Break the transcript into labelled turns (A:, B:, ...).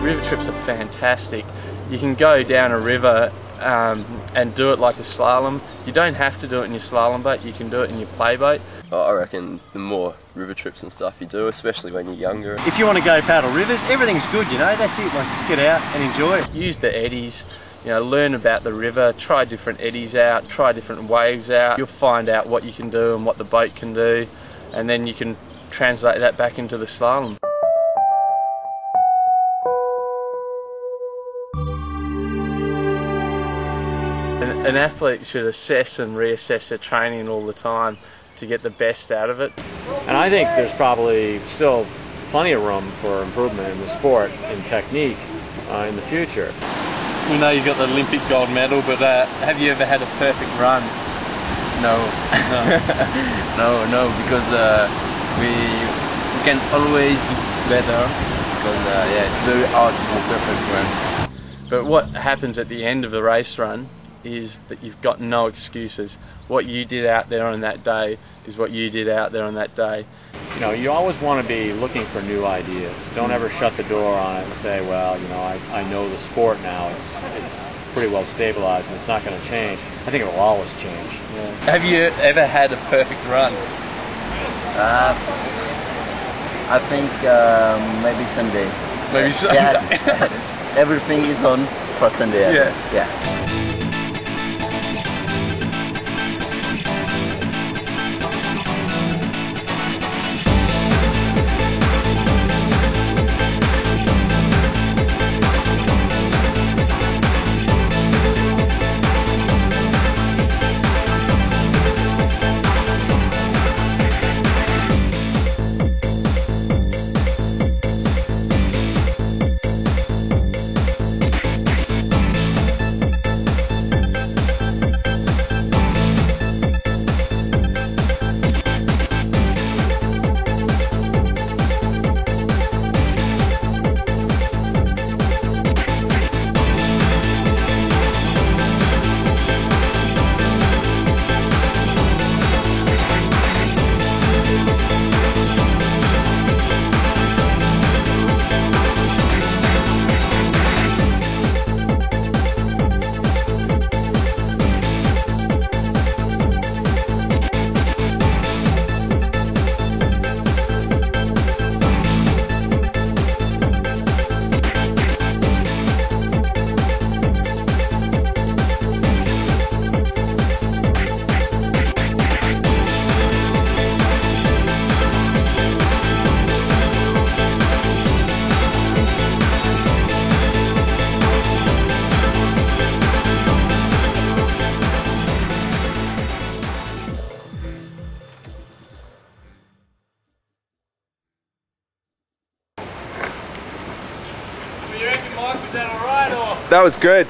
A: River trips are fantastic. You can go down a river and do it like a slalom. You don't have to do it in your slalom boat, you can do it in your play boat.
B: I reckon the more river trips and stuff you do, especially when you're younger.
C: If you want to go paddle rivers, everything's good, you know, that's it, like just get out and enjoy it.
A: Use the eddies, you know, learn about the river, try different eddies out, try different waves out. You'll find out what you can do and what the boat can do, and then you can translate that back into the slalom. An athlete should assess and reassess their training all the time to get the best out of it.
D: And I think there's probably still plenty of room for improvement in the sport and technique in the future.
A: We know you've got the Olympic gold medal, but have you ever had a perfect run?
E: No, no, because we can always do better, because yeah, it's very hard to do a perfect run.
A: But what happens at the end of the race run is that you've got no excuses. What you did out there on that day is what you did out there on that day.
D: You know, you always want to be looking for new ideas. Don't ever shut the door on it and say, well, you know, I know the sport now, it's pretty well stabilized and it's not going to change. I think it will always change.
A: Yeah. Have you ever had a perfect run?
F: I think maybe Sunday.
A: Maybe Sunday?
F: Yeah, everything is on for Sunday. Yeah.
A: You reckon, Mike, was that alright or?
B: That was good.